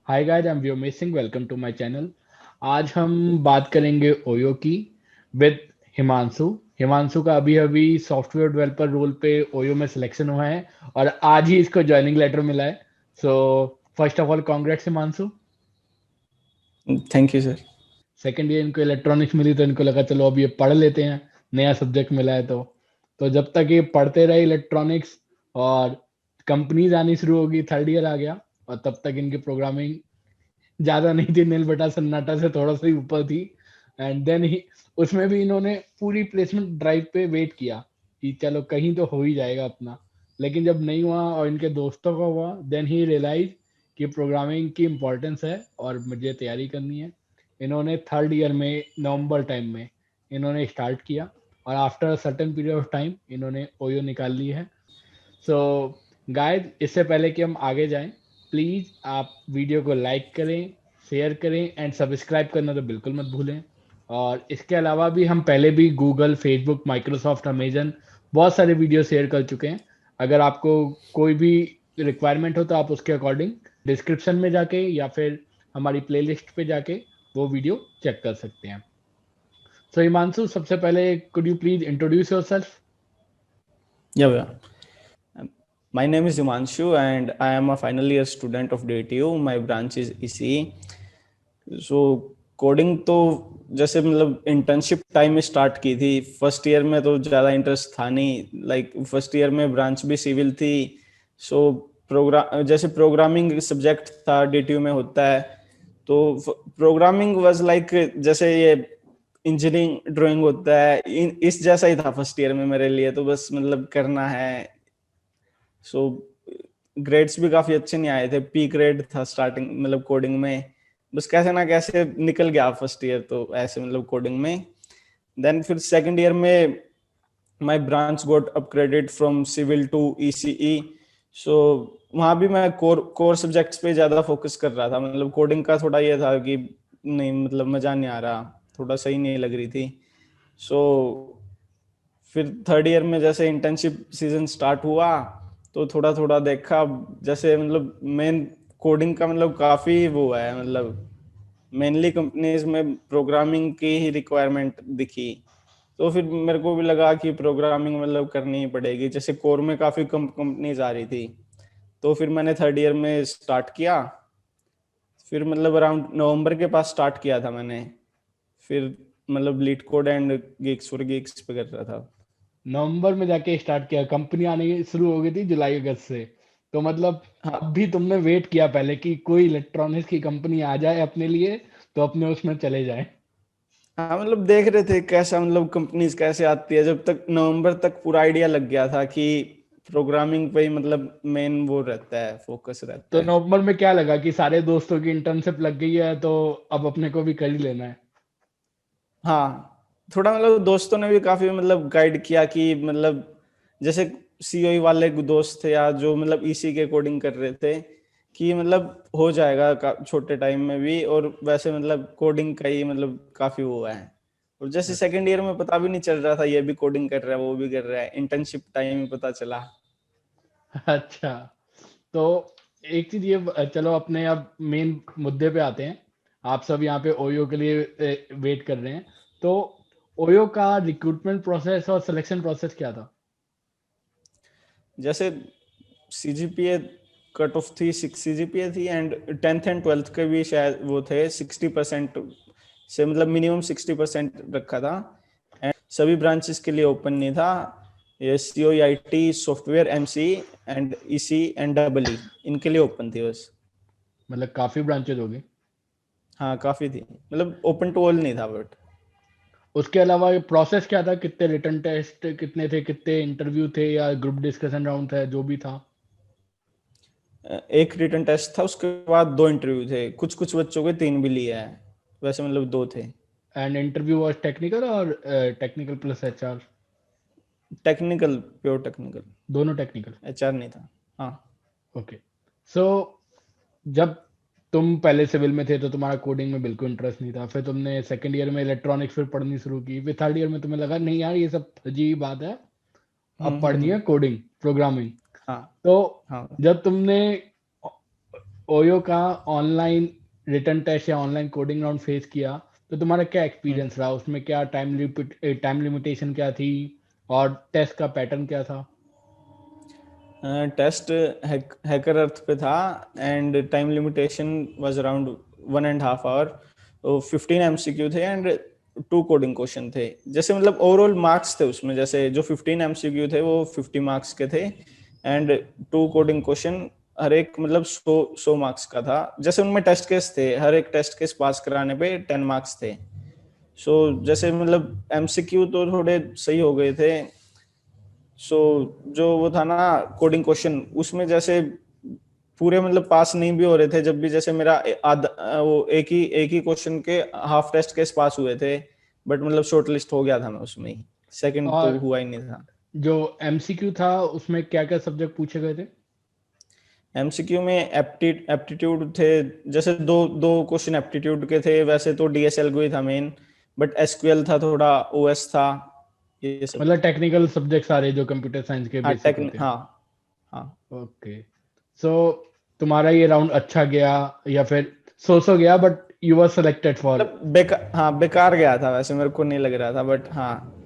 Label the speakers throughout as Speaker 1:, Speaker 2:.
Speaker 1: Hi guys, I am Vyomesh Singh. Welcome to my channel. आज हम बात करेंगे ओयो की विद हिमांशु। हिमांशु का अभी अभी सॉफ्टवेयर डेवलपर रोल पे ओयो में सिलेक्शन हुआ है और आज ही इसको ज्वाइनिंग लेटर मिला है। So first of all congrats Himanshu.
Speaker 2: Thank you sir.
Speaker 1: Second year इनको इलेक्ट्रॉनिक्स मिली तो इनको लगा चलो अब ये पढ़ लेते हैं, नया सब्जेक्ट मिला है तो जब तक ये पढ़ते रहे इलेक्ट्रॉनिक्स और कंपनीज आनी शुरू होगी, थर्ड ईयर आ गया और तब तक इनकी प्रोग्रामिंग ज्यादा नहीं थी, नील बटा सन्नाटा से थोड़ा सा ही ऊपर थी। एंड देन ही उसमें भी इन्होंने पूरी प्लेसमेंट ड्राइव पे वेट किया कि चलो कहीं तो हो ही जाएगा अपना। लेकिन जब नहीं हुआ और इनके दोस्तों का हुआ, देन ही रियलाइज कि प्रोग्रामिंग की इम्पोर्टेंस है और मुझे तैयारी करनी है। इन्होंने थर्ड ईयर में नवंबर टाइम में इन्होंने स्टार्ट किया और after certain period of time इन्होंने ओयो निकाल ली है। सो गाइस, इससे पहले कि हम आगे जाएं, प्लीज आप वीडियो को लाइक करें, शेयर करें एंड सब्सक्राइब करना तो बिल्कुल मत भूलें। और इसके अलावा भी हम पहले भी गूगल, फेसबुक, माइक्रोसॉफ्ट, अमेजन बहुत सारे वीडियो शेयर कर चुके हैं। अगर आपको कोई भी रिक्वायरमेंट हो तो आप उसके अकॉर्डिंग डिस्क्रिप्शन में जाके या फिर हमारी प्लेलिस्ट पे जाके वो वीडियो चेक कर सकते हैं। सो हिमांशु, सबसे पहले could you please introduce yourself?
Speaker 2: Yeah. My name is Himanshu and I am a final year student of DTU. My branch is ECE. So coding तो जैसे मतलब इंटर्नशिप टाइम में स्टार्ट की थी। फर्स्ट ईयर में तो ज़्यादा इंटरेस्ट था नहीं, लाइक फर्स्ट ईयर में ब्रांच भी सिविल थी। सो जैसे प्रोग्रामिंग सब्जेक्ट था डीटीयू में होता है, तो प्रोग्रामिंग वाज लाइक जैसे ये इंजीनियरिंग ड्राइंग होता है इस जैसा ही था फर्स्ट ईयर में मेरे लिए। तो बस मतलब करना है। सो ग्रेड्स भी काफी अच्छे नहीं आए थे, पी ग्रेड था स्टार्टिंग मतलब कोडिंग में। बस कैसे ना कैसे निकल गया फर्स्ट ईयर तो ऐसे मतलब कोडिंग में। देन फिर सेकंड ईयर में my branch got upgraded from civil to ECE. So वहाँ भी मैं कोर कोर सब्जेक्ट्स पे ज़्यादा फोकस कर रहा था। मतलब कोडिंग का थोड़ा ये था कि नहीं मतलब मज़ा नहीं आ रहा, थोड़ा सही नहीं लग रही थी। सो फिर थर्ड ईयर में जैसे इंटर्नशिप सीजन स्टार्ट हुआ तो थोड़ा थोड़ा देखा, जैसे मतलब मेन कोडिंग का मतलब काफ़ी वो है, मतलब मेनली कंपनीज में प्रोग्रामिंग की ही रिक्वायरमेंट दिखी। तो फिर मेरे को भी लगा कि प्रोग्रामिंग मतलब करनी ही पड़ेगी, जैसे कोर में काफ़ी कम कंपनीज आ रही थी। तो फिर मैंने थर्ड ईयर में स्टार्ट किया। फिर मतलब अराउंड नवंबर के पास स्टार्ट किया था मैंने। फिर मतलब leet code and gigs for gigs पे कर रहा था।
Speaker 1: नवंबर में जाके स्टार्ट किया, कंपनी आने शुरू हो गई थी जुलाई अगस्त से। तो मतलब
Speaker 2: हाँ
Speaker 1: अब भी तुमने वेट किया पहले कि कोई इलेक्ट्रॉनिक्स की कंपनी आ जाए अपने लिए तो अपने उसमें चले जाए।
Speaker 2: हाँ, मतलब देख रहे थे कैसा मतलब कंपनीज कैसे आती है। जब तक नवंबर तक पूरा आइडिया लग गया था कि प्रोग्रामिंग पे ही मतलब मेन वो रहता है, फोकस रहता
Speaker 1: तो
Speaker 2: है।
Speaker 1: नवंबर में क्या लगा कि सारे दोस्तों की इंटर्नशिप लग गई है तो अब अपने को भी कर ही लेना है।
Speaker 2: हाँ, थोड़ा मतलब दोस्तों ने भी काफी मतलब गाइड किया कि मतलब जैसे सीओई वाले दोस्त थे या जो मतलब ईसी के कोडिंग कर रहे थे कि मतलब हो जाएगा छोटे टाइम में भी। और वैसे मतलब कोडिंग का ही मतलब काफी वो है। और जैसे सेकंड ईयर में पता भी नहीं चल रहा था, ये भी कोडिंग कर रहा है वो भी कर रहा है, इंटर्नशिप टाइम में पता चला।
Speaker 1: अच्छा, तो एक चीज ये, चलो अपने अब मेन मुद्दे पे आते हैं। आप सब यहाँ पे ओयो के लिए वेट कर रहे हैं, तो ओयो का रिक्रूटमेंट प्रोसेस और सिलेक्शन प्रोसेस क्या था?
Speaker 2: जैसे सीजीपीए कट ऑफ थी, 6 सीजीपीए थी एंड टेंथ एंड ट्वेल्थ के भी शायद वो थे 60% से, मतलब मिनिमम 60% रखा था। एंड सभी ब्रांचेस के लिए ओपन नहीं था। ये C O I T, software, M C and E C and double E, इनके लिए ओपन थी बस।
Speaker 1: मतलब काफी ब्रांचेज हो गई।
Speaker 2: हाँ काफी थी, मतलब ओपन टू ऑल नहीं था बट।
Speaker 1: उसके अलावा ये प्रोसेस क्या था? कितने रिटर्न टेस्ट कितने थे, कितने इंटरव्यू थे या ग्रुप डिस्कशन राउंड था, जो भी था?
Speaker 2: एक रिटन टेस्ट था, उसके बाद 2 इंटरव्यू थे। कुछ कुछ बच्चों के 3 भी लिए हैं, वैसे मतलब 2 थे।
Speaker 1: एंड इंटरव्यू वाज टेक्निकल और technical plus HR?
Speaker 2: Technical, pure technical,
Speaker 1: दोनों टेक्निकल?
Speaker 2: एचआर नहीं था। हाँ।
Speaker 1: ओके। सो जब तुम पहले सिविल में थे तो तुम्हारा कोडिंग में बिल्कुल इंटरेस्ट नहीं था, फिर तुमने सेकंड ईयर में इलेक्ट्रॉनिक्स फिर पढ़नी शुरू की, फिर थर्ड ईयर में तुम्हें लगा नहीं यार ये सब अजीब बात है, अब पढ़नी है
Speaker 2: हम्म।
Speaker 1: Coding, programming.
Speaker 2: हाँ
Speaker 1: तो
Speaker 2: हाँ।
Speaker 1: जब तुमने ओयो का ऑनलाइन रिटर्न टेस्ट या ऑनलाइन कोडिंग राउंड फेस किया, तो तुम्हारा क्या एक्सपीरियंस रहा उसमें? क्या टाइम लिमिटेशन क्या थी और टेस्ट का पैटर्न क्या था?
Speaker 2: टेस्ट हैकर अर्थ पे था and time limitation was around 1.5 hour. 15 MCQ थे एंड 2 कोडिंग क्वेश्चन थे। जैसे मतलब ओवरऑल मार्क्स थे उसमें, जैसे जो 15 MCQ थे वो 50 मार्क्स के थे एंड 2 कोडिंग क्वेश्चन हर एक मतलब 100 मार्क्स का था। जैसे उनमें टेस्ट केस थे, हर एक टेस्ट केस पास कराने पे 10 मार्क्स थे। सो जैसे मतलब MCQ तो थोड़े सही हो गए थे। सो जो वो था ना कोडिंग क्वेश्चन, उसमें जैसे पूरे मतलब पास नहीं भी हो रहे थे, जब भी जैसे मेरा वो एक ही क्वेश्चन के हाफ टेस्ट केस पास हुए थे, बट मतलब शॉर्ट लिस्ट हो गया था मैं उसमें ही, सेकंड तो
Speaker 1: और
Speaker 2: हुआ ही नहीं था।
Speaker 1: जो एमसीक्यू था उसमें क्या क्या सब्जेक्ट पूछे गए थे?
Speaker 2: MCQ में एप्टीट्यूड थे। जैसे दो दो क्वेश्चन एप्टीट्यूड के थे, वैसे तो DSL को ही था मेन, बट SQL था, थोड़ा OS था, ये सब
Speaker 1: मतलब
Speaker 2: था।
Speaker 1: टेक्निकल सब्जेक्ट सारे जो कंप्यूटर साइंस के
Speaker 2: हाँ
Speaker 1: बेसिक होते हैं।
Speaker 2: हाँ हाँ।
Speaker 1: ओके। सो तुम्हारा ये राउंड अच्छा गया या फिर सो गया, but you were selected for?
Speaker 2: मतलब बेकार, हाँ बेकार गया था वैसे, मेरे को नहीं लग रहा था, बट हाँ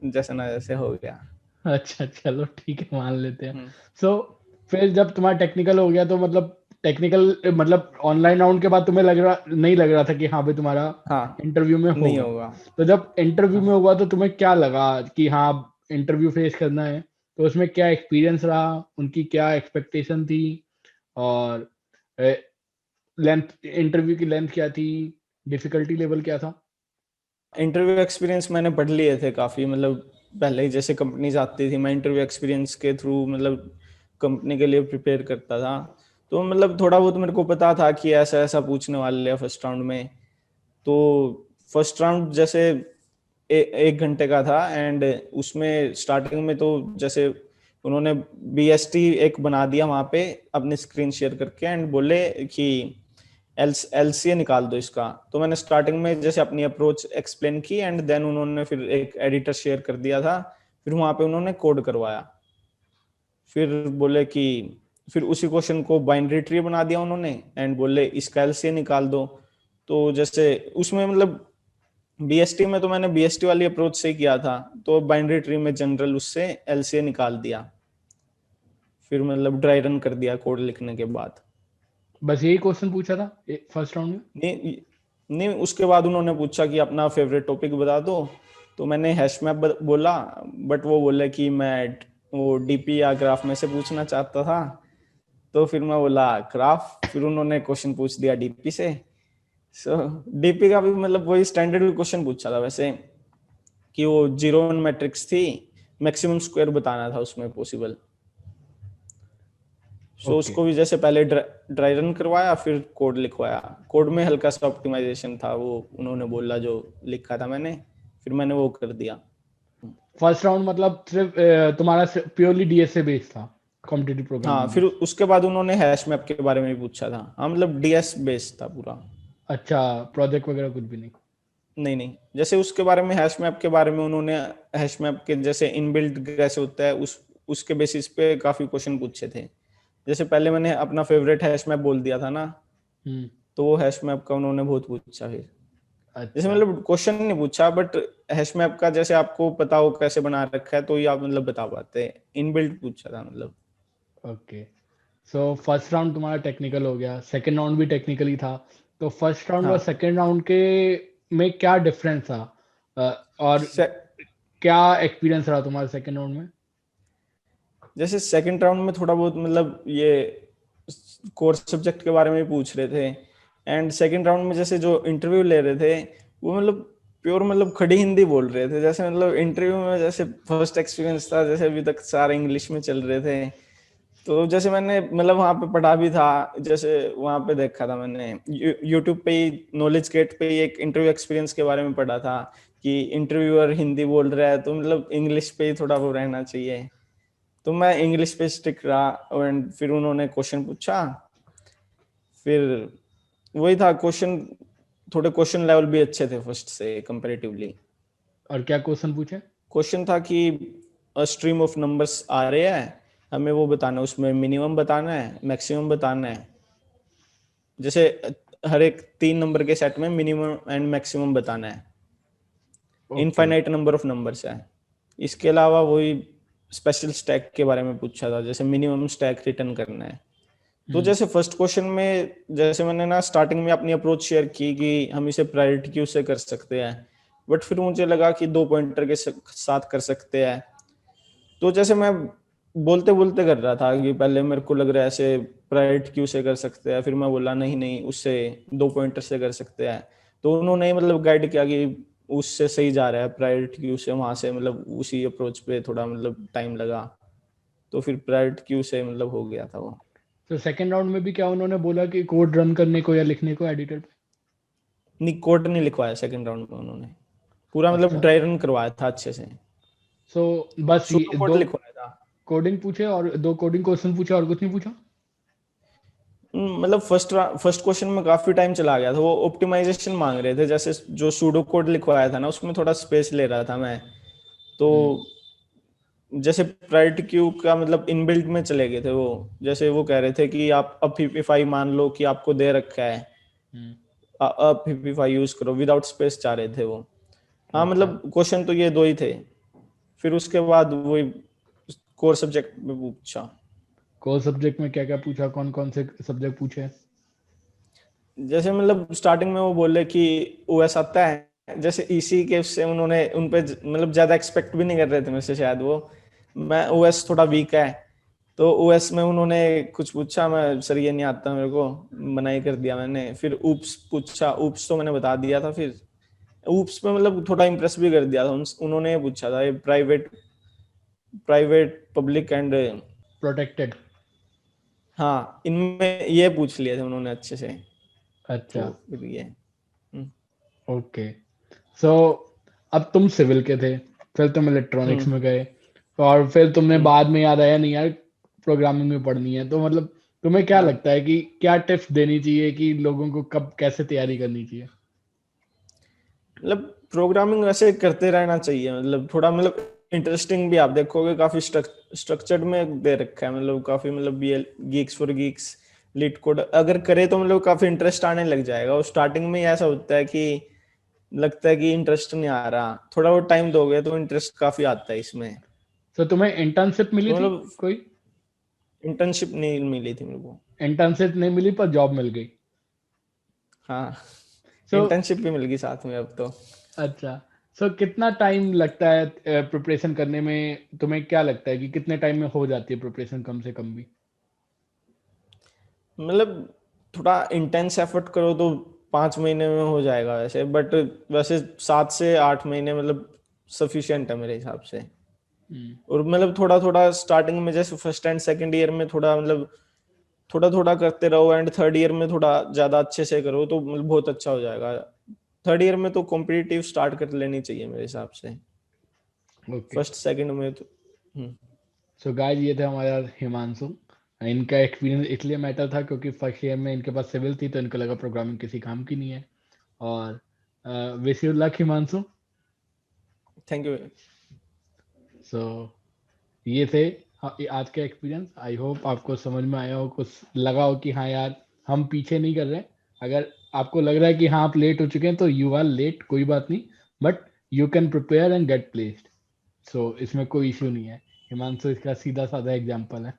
Speaker 2: जैसे ना जैसे हो गया।
Speaker 1: अच्छा, चलो ठीक है, मान लेते हैं।
Speaker 2: हम्म।
Speaker 1: सो फिर जब तुम्हारा टेक्निकल हो गया, तो मतलब टेक्निकल मतलब ऑनलाइन राउंड के बाद तुम्हें नहीं लग रहा था कि हाँ भाई तुम्हारा
Speaker 2: हाँ
Speaker 1: इंटरव्यू में
Speaker 2: नहीं
Speaker 1: होगा?
Speaker 2: होगा।
Speaker 1: तो जब इंटरव्यू में
Speaker 2: हाँ
Speaker 1: हुआ तो तुम्हें क्या लगा कि हाँ इंटरव्यू फेस करना है? तो उसमें क्या एक्सपीरियंस रहा, उनकी क्या एक्सपेक्टेशन थी, और लेंथ, इंटरव्यू की लेंथ क्या थी, डिफिकल्टी लेवल क्या था?
Speaker 2: इंटरव्यू एक्सपीरियंस मैंने पढ़ लिए थे काफ़ी, मतलब पहले ही जैसे कंपनीज आती थी, मैं इंटरव्यू एक्सपीरियंस के थ्रू मतलब कंपनी के लिए प्रिपेयर करता था। तो मतलब थोड़ा बहुत मेरे को पता था कि ऐसा ऐसा पूछने वाले हैं फर्स्ट राउंड में। तो फर्स्ट राउंड जैसे 1 घंटे का था एंड उसमें स्टार्टिंग में तो जैसे उन्होंने BST एक बना दिया वहां पे अपनी स्क्रीन शेयर करके एंड बोले कि LCA निकाल दो इसका। तो मैंने स्टार्टिंग में जैसे अपनी अप्रोच एक्सप्लेन की एंड देन उन्होंने फिर एक एडिटर शेयर कर दिया था, फिर वहां पे उन्होंने कोड करवाया। फिर बोले कि फिर उसी क्वेश्चन को बाइनरी ट्री बना दिया उन्होंने एंड बोले इसका LCA निकाल दो। तो जैसे उसमें मतलब BST में तो मैंने BST वाली अप्रोच से किया था, तो बाइनरी ट्री में जनरल उससे LCA निकाल दिया। फिर मतलब ड्राई रन कर दिया कोड लिखने के बाद।
Speaker 1: बस यही क्वेश्चन पूछा था फर्स्ट राउंड में?
Speaker 2: नहीं नहीं, उसके बाद उन्होंने पूछा कि अपना फेवरेट टॉपिक बता दो। तो मैंने हैश मैप बोला, बट वो बोले कि मैं वो DP या ग्राफ में से पूछना चाहता था। तो फिर मैं बोला ग्राफ, फिर उन्होंने क्वेश्चन पूछ दिया DP से। सो DP का भी मतलब वही स्टैंडर्ड क्वेश्चन पूछा था वैसे, कि वो जीरो वन मैट्रिक्स थी, मैक्सिमम स्क्वायर बताना था उसमें पॉसिबल। So
Speaker 1: okay.
Speaker 2: उसको भी जैसे पहले ड्राई रन करवाया, फिर कोड लिखवाया। कोड में हल्का सा ऑप्टिमाइजेशन था, वो उन्होंने बोला जो लिखा था मैंने, फिर मैंने वो कर दिया।
Speaker 1: फर्स्ट राउंड मतलब सिर्फ तुम्हारा प्योरली डीएस से बेस्ड था, कॉम्पिटिटिव
Speaker 2: हाँ
Speaker 1: प्रोग्रामिंग
Speaker 2: फिर
Speaker 1: बेस्ड?
Speaker 2: उसके बाद उन्होंने हैश मैप के बारे में भी पूछा था। हाँ मतलब DS बेस्ड था पूरा।
Speaker 1: अच्छा, प्रोजेक्ट वगैरह कुछ भी नहीं?
Speaker 2: नहीं नहीं, जैसे उसके बारे में हैश मैप के बारे में उन्होंने हैश मैप के जैसे इनबिल्ट कैसे होता है उसके बेसिस पे काफी क्वेश्चन पूछे थे। जैसे पहले मैंने अपना फेवरेट हैश मैप बोल दिया था ना,
Speaker 1: हम्म।
Speaker 2: तो वो हैश मैप का उन्होंने बहुत पूछा फिर। जैसे
Speaker 1: अच्छा।
Speaker 2: मतलब क्वेश्चन नहीं पूछा, बट हैश मैप का जैसे आपको पता हो कैसे बना रखा है, तो ये आप मतलब बता पाते हैं। इनबिल्ट पूछा था मतलब।
Speaker 1: ओके। सो फर्स्ट राउंड तुम्हारा टेक्निकल हो गया, सेकंड राउंड भी टेक्निकल ही था। तो फर्स्ट राउंड और
Speaker 2: हाँ
Speaker 1: सेकंड राउंड के में क्या डिफरेंस था? और
Speaker 2: से,
Speaker 1: क्या एक्सपीरियंस रहा तुम्हारा सेकंड राउंड में?
Speaker 2: जैसे सेकंड राउंड में थोड़ा बहुत मतलब ये कोर्स सब्जेक्ट के बारे में भी पूछ रहे थे एंड सेकंड राउंड में जैसे जो इंटरव्यू ले रहे थे वो मतलब प्योर मतलब खड़ी हिंदी बोल रहे थे। जैसे मतलब इंटरव्यू में जैसे फर्स्ट एक्सपीरियंस था, जैसे अभी तक सारे इंग्लिश में चल रहे थे। तो जैसे मैंने मतलब वहां पे पढ़ा भी था, जैसे वहां पे देखा था मैंने यूट्यूब पे ही, नॉलेज गेट पे ही एक इंटरव्यू एक्सपीरियंस के बारे में पढ़ा था कि इंटरव्यूअर हिंदी बोल रहा है तो मतलब इंग्लिश पे ही थोड़ा वो रहना चाहिए। तो मैं इंग्लिश पे स्टिक रहा एंड फिर उन्होंने क्वेश्चन पूछा। फिर वही था क्वेश्चन, थोड़े क्वेश्चन लेवल भी अच्छे थे फर्स्ट से कंपैरेटिवली।
Speaker 1: और क्या क्वेश्चन पूछे?
Speaker 2: क्वेश्चन था कि स्ट्रीम ऑफ नंबर्स आ रहे हैं, हमें वो बताना है, उसमें मिनिमम बताना है, मैक्सिमम बताना है। जैसे हर एक 3 नंबर के सेट में मिनिमम एंड मैक्सिमम बताना है,
Speaker 1: okay.
Speaker 2: Infinite number of numbers है। इसके अलावा वही स्पेशल स्टैक के बारे में पूछा था, जैसे मिनिमम स्टैक रिटर्न करना है। तो जैसे फर्स्ट क्वेश्चन में जैसे मैंने ना स्टार्टिंग में अपनी अप्रोच शेयर की कि हम इसे प्रायोरिटी क्यू से कर सकते हैं, बट फिर मुझे लगा कि 2 पॉइंटर के साथ कर सकते हैं। तो जैसे मैं बोलते बोलते कर रहा था कि पहले मेरे को लग रहा है ऐसे प्रायोरिटी क्यू से कर सकते हैं, फिर मैं बोला नहीं नहीं उससे 2 पॉइंटर से कर सकते हैं। तो उन्होंने मतलब गाइड किया कि उससे सही जा रहा है प्रायोरिटी क्यू से, वहां से मतलब उसी अप्रोच पे थोड़ा मतलब टाइम लगा, तो फिर प्रायोरिटी क्यू से मतलब हो गया था वो।
Speaker 1: तो सेकंड राउंड में भी क्या उन्होंने बोला कि कोड रन करने को या लिखने को एडिटर पे?
Speaker 2: नहीं, कोड नहीं लिखवाया सेकंड राउंड में उन्होंने, पूरा मतलब
Speaker 1: अच्छा।
Speaker 2: ड्राई रन करवाया था अच्छे से।
Speaker 1: सो बस
Speaker 2: सूडो
Speaker 1: ये
Speaker 2: कोड
Speaker 1: दो
Speaker 2: लिखवाया था।
Speaker 1: कोडिंग पूछे और दो कोडिंग क्वेश्चन पूछे और कुछ नहीं पूछा?
Speaker 2: मतलब फर्स्ट क्वेश्चन में काफी टाइम चला गया था, वो ऑप्टिमाइजेशन मांग रहे थे। जैसे जो सूडो कोड लिखवाया था ना, उसमें थोड़ा स्पेस ले रहा था मैं। तो
Speaker 1: हम्म।
Speaker 2: जैसे प्रायोरिटी क्यू का मतलब इनबिल्ट में चले गए थे वो। जैसे वो कह रहे थे कि आप अब पीपीफाई मान लो कि आपको दे रखा है,
Speaker 1: हम्म।
Speaker 2: अब पीपीफाई यूज करो, विदाउट स्पेस चाह रहे थे वो। हाँ
Speaker 1: अच्छा।
Speaker 2: मतलब क्वेश्चन तो ये दो ही थे। फिर उसके बाद वही कोर सब्जेक्ट में पूछा।
Speaker 1: कोर सब्जेक्ट में क्या क्या पूछा, कौन कौन से सब्जेक्ट पूछे?
Speaker 2: जैसे मतलब स्टार्टिंग में वो बोले कि ओएस आता है, जैसे इसी के उससे उन्होंने उन पे मतलब ज्यादा एक्सपेक्ट भी नहीं कर रहे थे मेरे से शायद वो। मैं ओएस थोड़ा वीक है, तो ओएस में उन्होंने कुछ पूछा, मैं सर ये नहीं आता मेरे को, मना ही कर दिया मैंने। फिर ऊप्स पूछा, ऊप्स तो मैंने बता दिया था। फिर ऊप्स में मतलब थोड़ा इम्प्रेस भी कर दिया था उन्होंने ये पूछा था, ये private private public and,
Speaker 1: protected.
Speaker 2: हाँ इनमें ये पूछ लिए थे उन्होंने अच्छे से।
Speaker 1: अच्छा।
Speaker 2: तो फिर ये हम्म
Speaker 1: ओके। सो अब तुम सिविल के थे, फिर तुम इलेक्ट्रॉनिक्स
Speaker 2: हम्म
Speaker 1: में गए, और फिर तुमने
Speaker 2: हम्म।
Speaker 1: बाद में याद आया नहीं यार प्रोग्रामिंग में पढ़नी है। तो मतलब तुम्हें क्या
Speaker 2: हाँ
Speaker 1: लगता है कि क्या टिप्स देनी चाहिए कि लोगों को कब कैसे तैयारी करनी चाहिए?
Speaker 2: मतलब प्रोग्रामिंग वैसे करते रहना चाहिए, मतलब थोड़ा मतलब इंटरेस्टिंग भी आप देखोगे, काफी स्ट्रक्चर्ड में दे रखा है, मतलब काफी मतलब ये Geeks for Geeks, leet code अगर करे तो मतलब काफी इंटरेस्ट आने लग जाएगा। और स्टार्टिंग में ही ऐसा होता है कि लगता है कि इंटरेस्ट नहीं आ रहा, थोड़ा वो टाइम दोगे तो इंटरेस्ट काफी आता है इसमें।
Speaker 1: तो तुम्हें इंटर्नशिप मिली
Speaker 2: तो
Speaker 1: थी
Speaker 2: मतलब
Speaker 1: कोई?
Speaker 2: इंटर्नशिप नहीं मिली थी मेरे को।
Speaker 1: इंटर्नशिप नहीं मिली पर जॉब मिल गई।
Speaker 2: हाँ,
Speaker 1: सो
Speaker 2: इंटर्नशिप भी मिल गई साथ में अब तो।
Speaker 1: अच्छा। सो कितना टाइम लगता है प्रिपरेशन करने में? तुम्हें क्या लगता है कि कितने टाइम में हो जाती है प्रिपरेशन, कम से कम भी?
Speaker 2: मतलब थोड़ा इंटेंस एफर्ट करो तो 5 महीने में हो जाएगा वैसे, बट वैसे 7 से 8 महीने मतलब सफिशिएंट है मेरे हिसाब से।
Speaker 1: हम्म।
Speaker 2: और मतलब थोड़ा थोड़ा स्टार्टिंग में जैसे फर्स्ट एंड सेकंड ईयर में थोड़ा मतलब थोड़ा थोड़ा करते रहो, एंड थर्ड ईयर में थोड़ा ज्यादा अच्छे से करो तो मतलब बहुत अच्छा हो जाएगा। थर्ड ईयर में तो कॉम्पिटिटिव स्टार्ट कर लेनी चाहिए मेरे हिसाब से।
Speaker 1: ओके।
Speaker 2: फर्स्ट सेकंड में तो
Speaker 1: सो गाइस, ये थे हमारा हिमांशु। इनका एक्सपीरियंस इसलिए मैटर था क्योंकि फर्स्ट ईयर में इनके पास सिविल थी, तो इनको लगा प्रोग्रामिंग किसी काम की नहीं है। और wish you luck Himanshu.
Speaker 2: Thank you.
Speaker 1: So ये थे ये आज के एक्सपीरियंस। आई होप आपको समझ में आया हो, कुछ लगा हो कि हाँ यार हम पीछे नहीं कर रहे। अगर आपको लग रहा है कि हाँ आप लेट हो चुके हैं, तो यू आर लेट, कोई बात नहीं। But you can prepare and get placed. So इसमें कोई इश्यू नहीं है। हिमांशु इसका सीधा साधा एग्जाम्पल है।